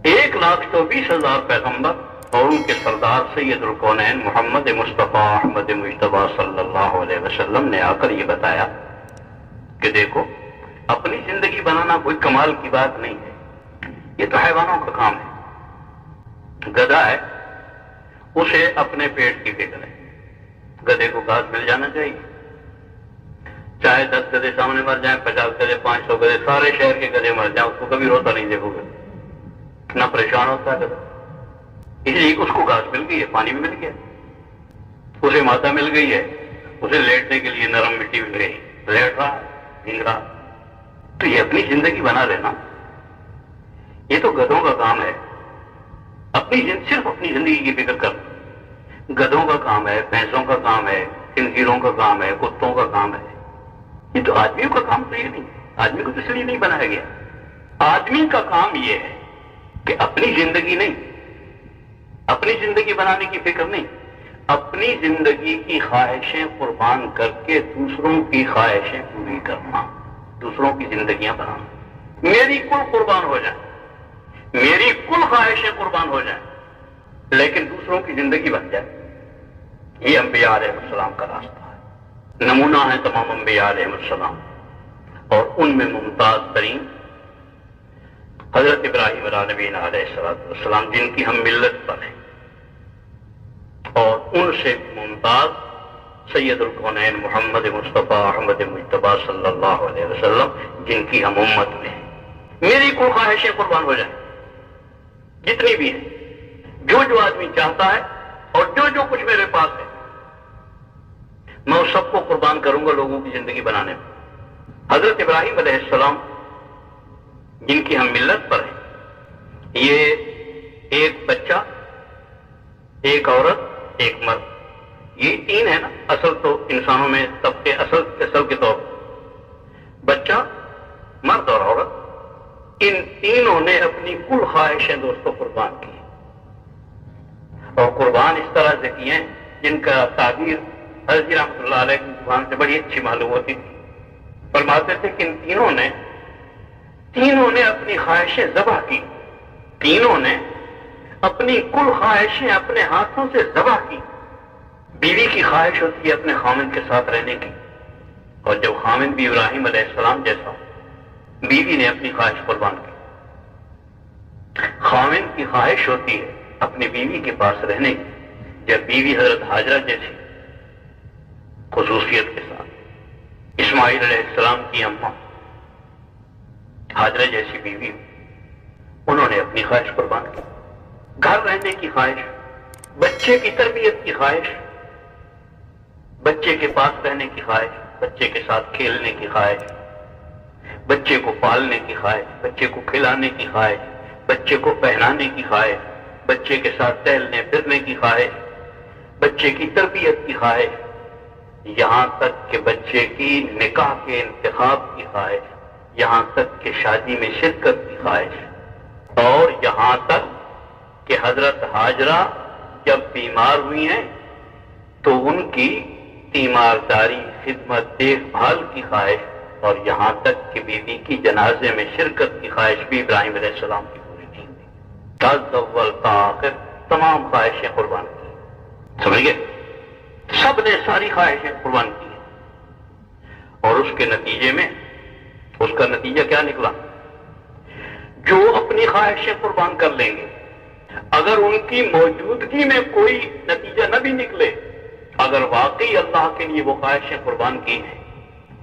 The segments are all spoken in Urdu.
1,24,000 پیغمبر اور ان کے سردار سید الکونین محمد مصطفیٰ احمد مجتبیٰ صلی اللہ علیہ وسلم نے آ کر یہ بتایا کہ دیکھو اپنی زندگی بنانا کوئی کمال کی بات نہیں ہے، یہ تو حیوانوں کا کام ہے۔ گدھا ہے، اسے اپنے پیٹ کی فکر ہے، گدھے کو گھاس مل جانا چاہیے، چاہے 10 گدھے سامنے مر جائیں، 50 گدھے، 500 گدھے، سارے شہر کے گدھے مر جائیں، اس کو کبھی روتا نہیں دیکھو گے، نہ پریشان ہوتا ہے گدھا۔ اس لیے اس کو گھاس مل گئی ہے، پانی بھی مل گیا، اسے ماتا مل گئی ہے، اسے لیٹنے کے لیے نرم مٹی مل گئی، لیٹ رہا بھینگ رہا۔ تو یہ اپنی زندگی بنا لینا، یہ تو گدھوں کا کام ہے، صرف اپنی زندگی کی فکر کرنا۔ گدھوں کا کام ہے، بھینسوں کا کام ہے، خنزیروں کا کام ہے، کتوں کا کام ہے۔ یہ تو آدمیوں کا کام تو یہ نہیں، آدمی کو تو اس لیے نہیں بنایا گیا۔ آدمی کا کام یہ ہے کہ اپنی زندگی نہیں، اپنی زندگی بنانے کی فکر نہیں، اپنی زندگی کی خواہشیں قربان کر کے دوسروں کی خواہشیں پوری کرنا، دوسروں کی زندگیاں بنانا۔ میری کل قربان ہو جائے، میری کل خواہشیں قربان ہو جائیں، لیکن دوسروں کی زندگی بن جائے۔ یہ انبیاء علیہ السلام کا راستہ ہے، نمونہ ہے تمام انبیاء علیہ السلام، اور ان میں ممتاز ترین حضرت ابراہیم علیہ نبینا علیہ السلام، جن کی ہم ملت پر ہیں، اور ان سے ممتاز سید الکونین محمد مصطفیٰ احمد مجتبیٰ صلی اللہ علیہ وسلم، جن کی ہم امت میں ہیں۔ میری کوئی خواہشیں قربان ہو جائیں، جتنی بھی ہیں، جو آدمی چاہتا ہے اور جو کچھ میرے پاس ہے، میں اس سب کو قربان کروں گا لوگوں کی زندگی بنانے میں۔ حضرت ابراہیم علیہ السلام، جن کی ہم ملت پر ہیں، یہ ایک بچہ، ایک عورت، ایک مرد، یہ 3 ہے نا اصل تو انسانوں میں طبقے، اصل کے طور پر بچہ، مرد اور عورت، ان تینوں نے اپنی کل خواہشیں دوستوں قربان کی، اور قربان اس طرح سے کیے ہیں جن کا تعبیر حضرت رحمۃ اللہ علیہ کی زبان سے بڑی اچھی معلوم ہوتی تھی۔ فرماتے تھے کہ ان تینوں نے اپنی خواہشیں ذبح کی، تینوں نے اپنی کل خواہشیں اپنے ہاتھوں سے ذبح کی۔ بیوی کی خواہش ہوتی ہے اپنے خامند کے ساتھ رہنے کی، اور جب خامند بھی ابراہیم علیہ السلام جیسا، بیوی نے اپنی خواہش قربان کی۔ خامند کی خواہش ہوتی ہے اپنی بیوی کے پاس رہنے کی، جب بیوی حضرت ہاجرہ جیسی خصوصیت کے ساتھ، اسماعیل علیہ السلام کی اماں ہاجرہ جیسی بیوی، انہوں نے اپنی خواہش قربان کی۔ گھر رہنے کی خواہش، بچے کی تربیت کی خواہش، بچے کے پاس رہنے کی خواہش، بچے کے ساتھ کھیلنے کی خواہش، بچے کو پالنے کی خواہش، بچے کو کھلانے کی خواہش، بچے کو پہنانے کی خواہش، بچے کے ساتھ ٹہلنے پھرنے کی خواہش، بچے کی تربیت کی خواہش، یہاں تک کہ بچے کی نکاح کے انتخاب کی خواہش، یہاں تک کہ شادی میں شرکت کی خواہش، اور یہاں تک کہ حضرت ہاجرہ جب بیمار ہوئی ہیں تو ان کی تیمارداری، خدمت، دیکھ بھال کی خواہش، اور یہاں تک کہ بیوی کی جنازے میں شرکت کی خواہش بھی ابراہیم علیہ السلام کی پوری کی ہوئی۔ تاز اول تا آخر تمام خواہشیں قربان کی، سمجھ گئے؟ سب نے ساری خواہشیں قربان کی، اور اس کے نتیجے میں، اس کا نتیجہ کیا نکلا؟ جو اپنی خواہشیں قربان کر لیں گے، اگر ان کی موجودگی میں کوئی نتیجہ نہ بھی نکلے، اگر واقعی اللہ کے لیے وہ خواہشیں قربان کی ہیں،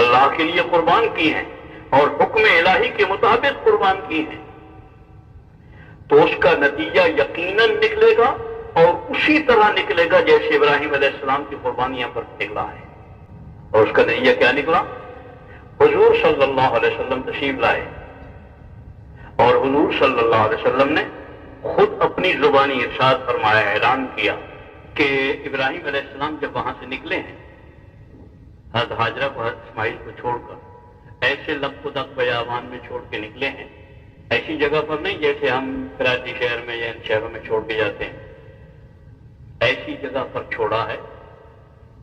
اللہ کے لیے قربان کی ہیں اور حکم الہی کے مطابق قربان کی ہیں، تو اس کا نتیجہ یقیناً نکلے گا، اور اسی طرح نکلے گا جیسے ابراہیم علیہ السلام کی قربانیاں پر نکلا ہے۔ اور اس کا نتیجہ کیا نکلا؟ حضور صلی اللہ علیہ وسلم تشریف لائے، اور حضور صلی اللہ علیہ وسلم نے خود اپنی زبانی ارشاد فرمایا، اعلان کیا کہ ابراہیم علیہ السلام جب وہاں سے نکلے ہیں، حضرت ہاجرہ کو، حضرت اسماعیل کو چھوڑ کر، ایسے لق و دق بیابان میں چھوڑ کے نکلے ہیں، ایسی جگہ پر نہیں جیسے ہم کراچی شہر میں یا ان شہروں میں چھوڑ کے جاتے ہیں، ایسی جگہ پر چھوڑا ہے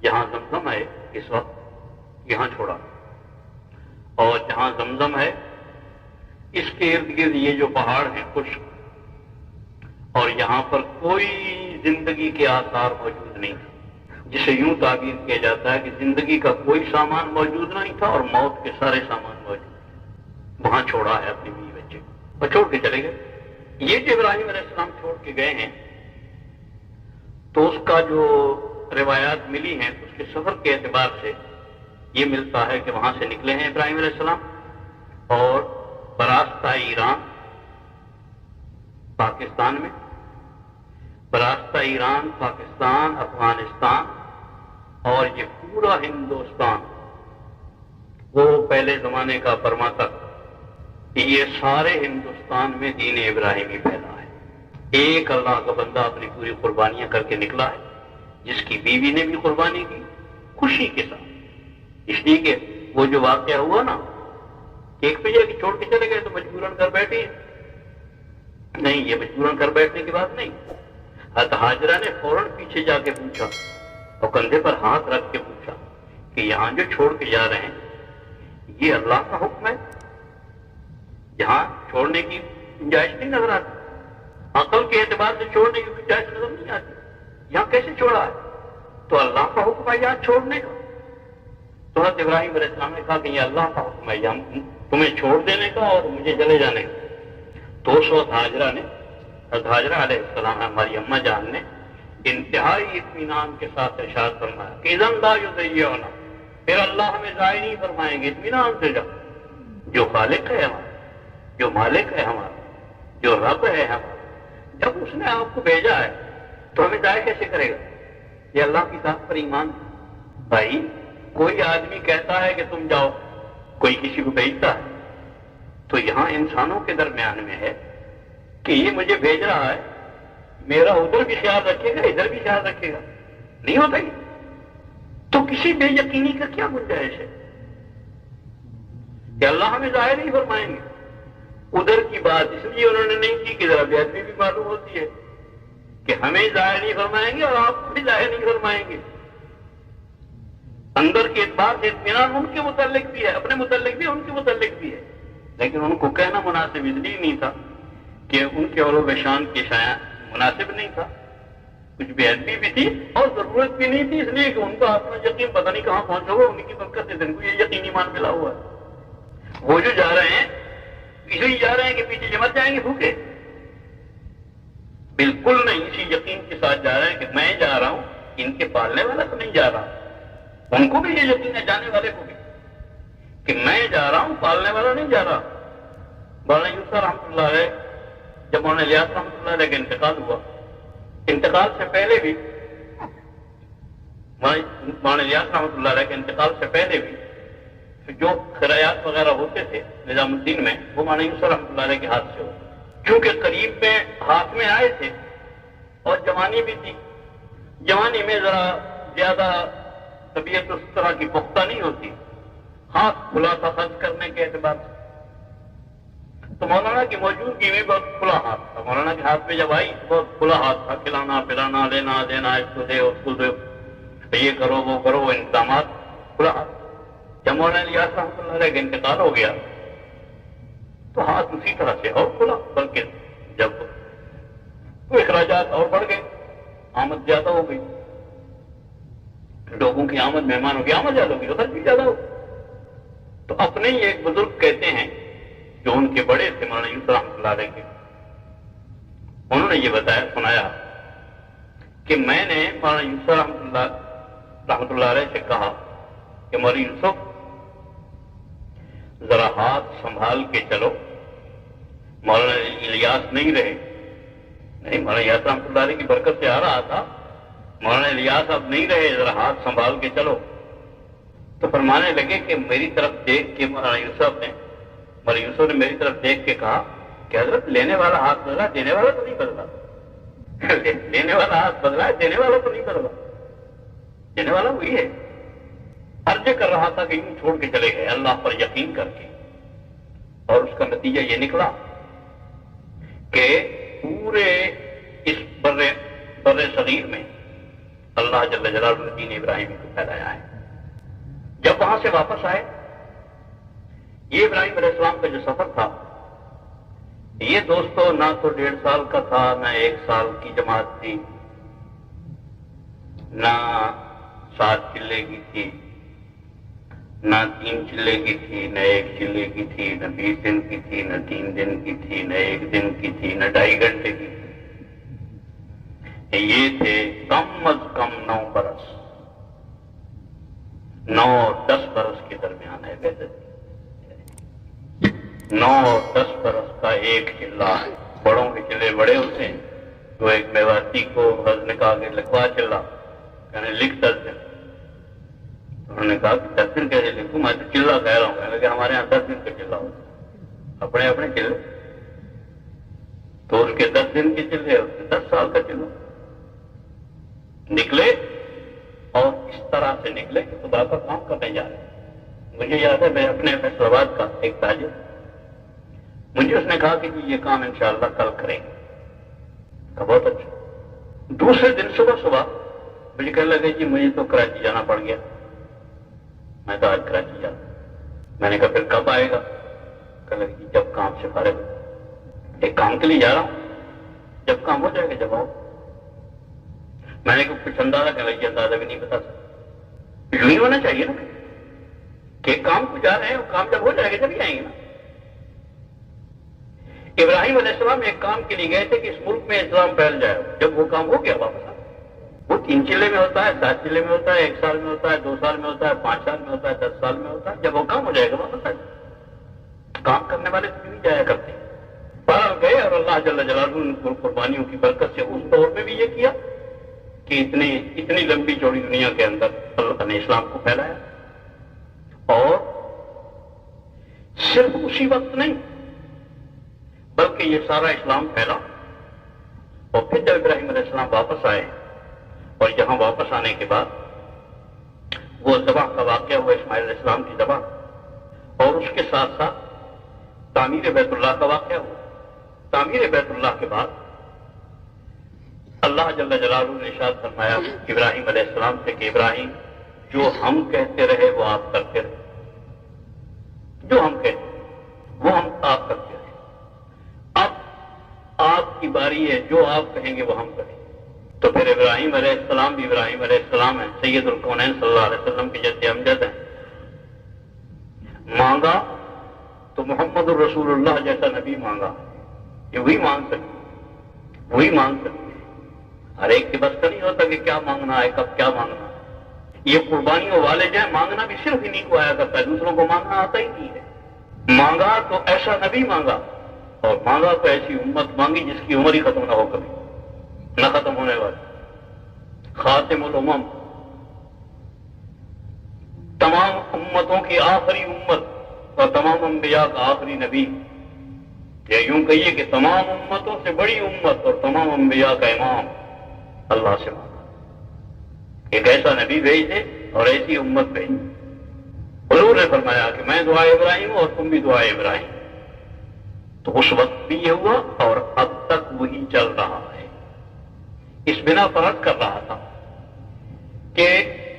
جہاں زمزم ہے، اس وقت یہاں چھوڑا، اور جہاں زمزم ہے اس کے ارد گرد یہ جو پہاڑ ہیں خشک، اور یہاں پر کوئی زندگی کے آثار موجود نہیں تھے، جسے یوں تعبیر کیا جاتا ہے کہ زندگی کا کوئی سامان موجود نہیں تھا اور موت کے سارے سامان موجود تھے۔ وہاں چھوڑا ہے اپنے بیوی بچے اور چھوڑ کے چلے گئے۔ یہ جو ابراہیم علیہ السلام چھوڑ کے گئے ہیں تو اس کا جو روایات ملی ہیں اس کے سفر کے اعتبار سے یہ ملتا ہے کہ وہاں سے نکلے ہیں ابراہیم علیہ السلام اور براستہ ایران پاکستان میں، براستہ ایران پاکستان افغانستان اور یہ پورا ہندوستان، وہ پہلے زمانے کا برما تک، یہ سارے ہندوستان میں دین ابراہیمی پھیلا ہے۔ ایک اللہ کا بندہ اپنی پوری قربانیاں کر کے نکلا ہے، جس کی بیوی نے بھی قربانی کی خوشی کے ساتھ، اس لیے کہ وہ جو واقعہ ہوا نا، ایک پہ جا کے چھوڑ کے چلے گئے تو مجبوراً کر بیٹھے نہیں، یہ مجبوراً کر بیٹھنے کی بات نہیں۔ حضرت ہاجرہ نے فوراً پیچھے جا کے پوچھا اور کندھے پر ہاتھ رکھ کے پوچھا کہ یہاں جو چھوڑ کے جا رہے ہیں یہ اللہ کا حکم ہے؟ یہاں چھوڑنے کی گنجائش نہیں نظر آتی، عقل کے اعتبار سے چھوڑنے کی گنجائش نظر نہیں آتی، یہاں کیسے چھوڑا ہے؟ تو اللہ کا حکم ہے یہاں چھوڑنے کا۔ تو حضرت ابراہیم علیہ السلام نے کہا کہ یہ اللہ کا حکم ہے یہاں تمہیں چھوڑ دینے کا اور مجھے چلے جانے کا۔ تو اس وقت حضرت ہاجرہ علیہ السلام ہماری اماں جان نے انتہائی اطمینان کے ساتھ ارشاد فرمایا کہ اذن لا یضیعنا، پھر اللہ ہمیں ضائع نہیں فرمائیں گے، اطمینان سے جاؤ، جو خالق ہے ہمارا، جو مالک ہے ہمارا، جو رب ہے ہمارا، جب اس نے آپ کو بھیجا ہے تو ہمیں ضائع کیسے کرے گا؟ یہ اللہ کی ذات پر ایمان۔ بھائی کوئی آدمی کہتا ہے کہ تم جاؤ، کوئی کسی کو بھیجتا ہے، تو یہاں انسانوں کے درمیان میں ہے کہ یہ مجھے بھیج رہا ہے، میرا ادھر بھی خیال رکھے گا ادھر بھی خیال رکھے گا، نہیں ہوتا ہی۔ تو کسی بے یقینی کا کیا گنجائش ہے کہ اللہ ہمیں ظاہر نہیں فرمائیں گے؟ ادھر کی بات اس لیے انہوں نے نہیں کی کہ ذرا بے ادبی بھی معلوم ہوتی ہے کہ ہمیں ظاہر نہیں فرمائیں گے اور آپ کو بھی ظاہر نہیں فرمائیں گے۔ اندر کے اعتبار سے اطمینان ان کے متعلق بھی ہے، اپنے متعلق بھی، ان کے متعلق بھی ہے، لیکن ان کو کہنا مناسب اس لیے نہیں تھا کہ ان کے علو و شان کے شاید مناسب نہیں تھا، کچھ بے ادبی بھی تھی اور ضرورت بھی نہیں تھی، اس لیے کہ ان کا اپنا یقین پتہ نہیں کہاں پہنچا ہوا، ان کی برکت سے دن کو یہ یقین ایمان ملا ہوا ہے۔ وہ جو جا رہے ہیں اس لیے جا رہے ہیں کہ پیچھے جمٹ جائیں گے بھوکے، بالکل نہیں، اسی یقین کے ساتھ جا رہے ہیں کہ میں جا رہا ہوں، ان کے پالنے والا تو نہیں جا رہا۔ ان کو بھی یہ یقین ہے، جانے والے کو بھی، کہ میں جا رہا ہوں، پالنے والا نہیں جا رہا۔ مولانا یوسف رحمۃ اللہ علیہ، جب مولانا الیاس رحمۃ اللہ علیہ کا انتقال ہوا، انتقال سے پہلے بھی، مولانا الیاس رحمۃ اللہ علیہ کے انتقال سے پہلے بھی جو خیرات وغیرہ ہوتے تھے نظام الدین میں، وہ مولانا یوسف رحمۃ اللہ علیہ کے ہاتھ سے ہوتے، کیونکہ قریب میں ہاتھ میں آئے تھے اور جوانی بھی تھی، جوانی میں ذرا زیادہ طبیعت اس طرح کی پختہ نہیں ہوتی، ہاتھ کھلا تھا خرچ کرنے کے اعتبار سے، تو مولانا کی موجودگی میں بہت کھلا ہاتھ تھا۔ مولانا کے ہاتھ میں جب آئی بہت کھلا ہاتھ تھا، کھلانا پلانا، لینا دینا، اس کو دے اس کو دے، یہ کرو وہ کرو، انتظامات کھلا ہاتھ۔ جب مولانا الیاس رحمۃ اللہ علیہ کا انتقال ہو گیا تو ہاتھ اسی طرح سے اور کھلا، بلکہ جب تو اخراجات اور بڑھ گئے، آمد زیادہ ہو گئی، لوگوں کی آمد، مہمانوں کی آمد زیادہ ہو گئی، خرچ بھی زیادہ ہو۔ تو اپنے ہی ایک بزرگ کہتے ہیں جو ان کے بڑے تھے مولانا یوسف رحمۃ اللہ علیہ کے، انہوں نے یہ بتایا سنایا کہ میں نے مولانا یوسف رحمۃ اللہ علیہ سے کہا کہ مولانا یوسف ذرا ہاتھ سنبھال کے چلو، مولانا الیاس نہیں رہے، نہیں، مولانا الیاس رحمۃ اللہ علیہ کی برکت سے آ رہا تھا، مولانا الیاس اب نہیں رہے، ذرا ہاتھ سنبھال کے چلو۔ تو فرمانے لگے کہ میری طرف دیکھ کے مولانا یوسف نے میری طرف دیکھ کے کہا کہ حضرت لینے والا ہاتھ بدلا، دینے والا تو نہیں بدلا، لینے والا ہاتھ بدلا، دینے والا تو نہیں بدلا، دینے والا وہی ہے۔ عرض کر رہا تھا کہ یوں چھوڑ کے چلے گئے اللہ پر یقین کر کے، اور اس کا نتیجہ یہ نکلا کہ پورے اس بر صغیر میں اللہ جل جلالہ نے دین ابراہیمی کو پھیلایا ہے۔ جب وہاں سے واپس آئے، یہ ابراہیم علیہ السلام کا جو سفر تھا یہ دوستو نہ تو 1.5 سال کا تھا، نہ 1 سال کی جماعت تھی، نہ 7 چلے کی تھی، نہ 3 چلے کی تھی، نہ 1 چلے کی تھی، نہ 20 دن کی تھی، نہ 3 دن کی تھی، نہ 1 دن کی تھی، نہ 2.5 گھنٹے کی تھی۔ یہ تھے کم از کم 9 برس، 9 اور 10 برس کے درمیان ہے بہتر، 9 اور 10 برس کا ایک چلہ ہے۔ بڑوں کے چلے بڑے ہوتے ہیں، تو ایک میواتی کو حضرت نے کہا کہ لکھوا چلا، کہنے لکھ 10 دن۔ انہوں نے کہا کہ 10 دن کیسے لکھوں، میں تو چلہ کہہ رہا ہوں، کہنے لگے ہمارے یہاں 10 دن کا چلہ ہوتا ہے، اپنے اپنے چلے، تو اس کے 10 دن کے چلے، اس کے 10 سال کا چلہ نکلے، اور اس طرح سے نکلے کہ خدا کا کام کرنے جا رہے ہیں۔ مجھے یاد ہے میں اپنے فیصل آباد کا ایک تاجر، مجھے اس نے کہا کہ یہ کام انشاءاللہ کل کریں گے، کہا بہت اچھا۔ دوسرے دن صبح مجھے کہنے لگے جی مجھے تو کراچی جانا پڑ گیا، میں تو آج کراچی جاتا۔ میں نے کہا پھر کب آئے گا؟ کہنے لگے جی جب کام سے فارغ ہو، ایک کام کے لیے جا رہا ہوں، جب کام ہو جائے گا جب آؤ۔ میں نے کچھ اندازہ کرنے لگی، اندازہ بھی نہیں بتا سکتا، یوں ہی ہونا چاہیے نا کہ کام کو جا رہے ہیں، کام جب ہو جائے گا جب ہی آئیں گے نا۔ ابراہیم علیہ السلام ایک کام کے لیے گئے تھے کہ اس ملک میں اسلام پھیل جائے، جب وہ کام ہو گیا واپس آ، وہ 3 چلے میں ہوتا ہے، 7 چلے میں ہوتا ہے، 1 سال میں ہوتا ہے، 2 سال میں ہوتا ہے، 5 سال میں ہوتا ہے، 10 سال میں ہوتا ہے، جب وہ کام ہو جائے گا واپس آ جائے۔ کام کرنے والے تو نہیں جایا کرتے، باہر گئے، اور اللہ جل جلالہ نے قربانیوں کی برکت سے اس دور میں بھی یہ کیا کہ اتنی لمبی چوڑی دنیا کے اندر اللہ نے اسلام کو پھیلایا۔ اور صرف اسی وقت نہیں بلکہ یہ سارا اسلام پھیلا، اور پھر جب ابراہیم علیہ السلام واپس آئے، اور یہاں واپس آنے کے بعد وہ ذبح کا واقعہ ہوا، اسماعیل علیہ السلام کی ذبح، اور اس کے ساتھ ساتھ تعمیر بیت اللہ کا واقعہ ہوا۔ تعمیر بیت اللہ کے بعد اللہ جل جلالہ نے ارشاد فرمایا ابراہیم علیہ السلام سے کہ ابراہیم جو ہم کہتے رہے وہ آپ کرتے رہے، جو ہم کہتے وہ ہم آپ کرتے رہے، اب آپ کی باری ہے، جو آپ کہیں گے وہ ہم کریں۔ تو پھر ابراہیم علیہ السلام بھی ابراہیم علیہ السلام ہیں، سید الکونین صلی اللہ علیہ وسلم کی جد امجد ہیں، مانگا تو محمد الرسول اللہ جیسا نبی مانگا، یہ وہی مانگ سکتے، وہی مانگ سکتے۔ ہر ایک کے بس کا نہیں ہوتا کہ کیا مانگنا ہے، کب کیا مانگنا ہے۔ یہ قربانیوں والے جو ہیں، مانگنا بھی صرف انہیں کو آیا کرتا ہے، دوسروں کو مانگنا آتا ہی نہیں ہے۔ مانگا تو ایسا نبی مانگا، اور مانگا تو ایسی امت مانگی جس کی عمر ہی ختم نہ ہو کبھی، نہ ختم ہونے والی، خاتم الامم، تمام امتوں کی آخری امت اور تمام انبیاء کا آخری نبی، یا یوں کہیے کہ تمام امتوں سے بڑی امت اور تمام انبیاء کا امام، اللہ سے مانگا ایک ایسا نبی بھیج دے اور ایسی امت بھیج۔ حضور نے فرمایا کہ میں دعائے ابراہیم اور تم بھی دعائے ابراہیم، تو اس وقت بھی یہ ہوا اور اب تک وہی چل رہا ہے۔ اس بنا پر عرض کر رہا تھا کہ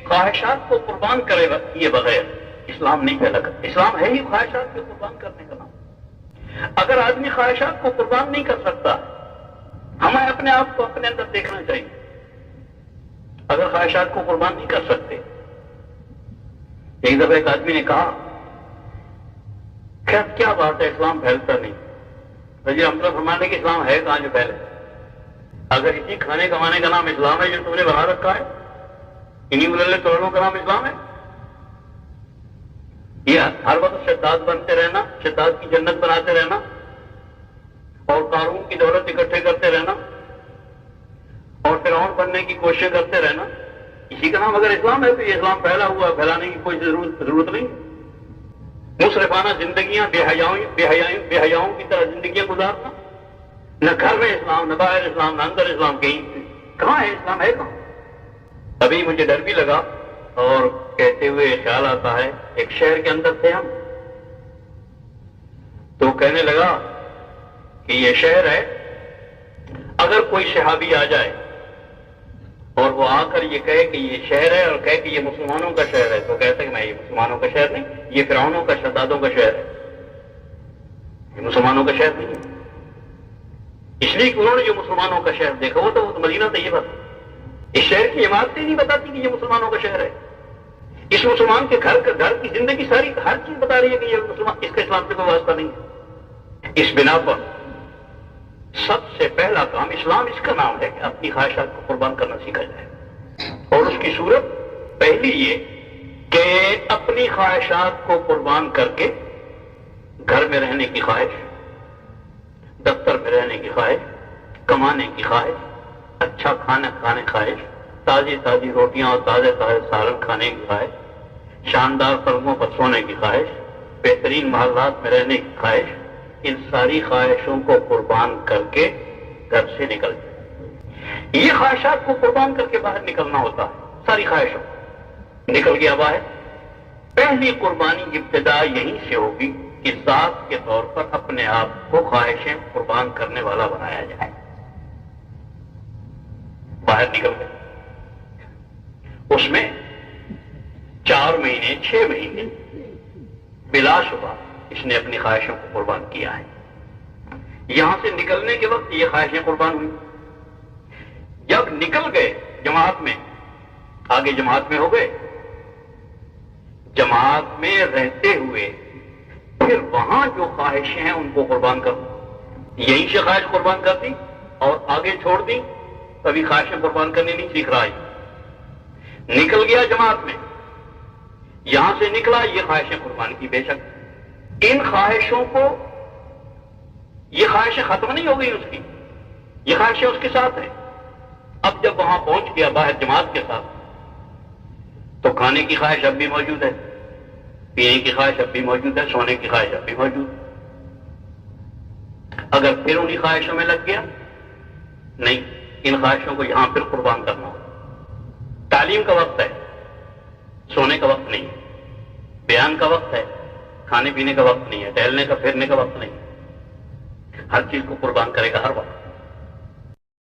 خواہشات کو قربان کرے یہ بغیر اسلام نہیں پھیلا کرتا۔ اسلام ہے ہی خواہشات کو قربان کرنے کا نام۔ اگر آدمی خواہشات کو قربان نہیں کر سکتا، ہمیں اپنے آپ کو اپنے اندر دیکھنا چاہیے۔ اگر خواہشات کو قربان نہیں کر سکتے، ایک دفعہ ایک آدمی نے کہا کیا بات ہے اسلام پھیلتا نہیں؟ وزیر اعظم فرمانے کہ اسلام ہے کہاں جو پھیلے؟ اگر اسی کھانے کمانے کا نام اسلام ہے جو تم نے بنا رکھا ہے، انہیں ملے توڑوں کا نام اسلام ہے، یہ ہر وقت شداد بنتے رہنا، شداد کی جنت بناتے رہنا، اور قارون کی دولت اکٹھے کرتے رہنا، اور فرعون بننے کی کوشش کرتے رہنا، اسی کا نام اگر اسلام ہے تو یہ اسلام پھیلا ہوا ہے، پھیلانے کی کوئی ضرورت نہیں۔ مصرفانہ زندگیاں بے حیاؤں کی طرح زندگیاں گزارنا، نہ گھر میں اسلام، نہ باہر اسلام، نہ اندر اسلام، کہاں ہے اسلام؟ ہے کہاں؟ ابھی مجھے ڈر بھی لگا اور کہتے ہوئے خیال آتا ہے، ایک شہر کے اندر تھے ہم، تو کہنے لگا کہ یہ شہر ہے، اگر کوئی صحابی آ جائے اور وہ آ کر یہ کہے کہ یہ شہر ہے اور کہے کہ یہ مسلمانوں کا شہر ہے، تو کہتا ہے کہ میں یہ مسلمانوں کا شہر نہیں، یہ فرعونوں کا، شدادوں کا شہر ہے، یہ مسلمانوں کا شہر نہیں ہے۔ اس لیے کہ انہوں نے جو مسلمانوں کا شہر دیکھا وہ تو مدینہ طیبہ تھا. اس شہر کی عمارتیں نہیں بتاتی کہ یہ مسلمانوں کا شہر ہے. اس مسلمان کے گھر کی زندگی ساری ہر چیز بتا رہی ہے کہ یہ مسلمان، اس کا اسلام سے کوئی واسطہ نہیں ہے. اس بنا پر سب سے پہلا کام، اسلام اس کا نام ہے کہ اپنی خواہشات کو قربان کرنا سیکھا جائے. اور اس کی صورت پہلی یہ کہ اپنی خواہشات کو قربان کر کے گھر میں رہنے کی خواہش، دفتر میں رہنے کی خواہش، کمانے کی خواہش، اچھا کھانا کھانے کی خواہش، تازی تازی روٹیاں اور تازے تازے سالن کھانے کی خواہش، شاندار پلنگوں پر سونے کی خواہش، بہترین محلات میں رہنے کی خواہش، ان ساری خواہشوں کو قربان کر کے گھر سے نکل جائے. یہ خواہشات کو قربان کر کے باہر نکلنا ہوتا ہے. ساری خواہشوں نکل گیا باہر. پہلی قربانی ابتدا یہیں سے ہوگی کہ ذات کے طور پر اپنے آپ کو خواہشیں قربان کرنے والا بنایا جائے. باہر نکل گئے، اس میں 4 مہینے 6 مہینے بلا شبہ اس نے اپنی خواہشوں کو قربان کیا ہے. یہاں سے نکلنے کے وقت یہ خواہشیں قربان ہوئی. جب نکل گئے جماعت میں، آگے جماعت میں ہو گئے، جماعت میں رہتے ہوئے پھر وہاں جو خواہشیں ہیں ان کو قربان کر دو. یہیں سے خواہش قربان کر دی اور آگے چھوڑ دی، کبھی خواہشیں قربان کرنی نہیں سیکھ رہا ہے. نکل گیا جماعت میں، یہاں سے نکلا، یہ خواہشیں قربان کی. بے شک ان خواہشوں کو، یہ خواہشیں ختم نہیں ہو گئی اس کی، یہ خواہشیں اس کے ساتھ ہیں. اب جب وہاں پہنچ گیا باہر جماعت کے ساتھ، تو کھانے کی خواہش اب بھی موجود ہے، پینے کی خواہش اب بھی موجود ہے، سونے کی خواہش اب بھی موجود ہے. اگر پھر انہی خواہشوں میں لگ گیا، نہیں، ان خواہشوں کو یہاں پھر قربان کرنا ہوگا. تعلیم کا وقت ہے، سونے کا وقت نہیں ہے. بیان کا وقت ہے، کھانے پینے کا وقت نہیں ہے. ٹہلنے کا پھرنے کا وقت نہیں ہے. ہر چیز کو قربان کرے گا ہر وقت.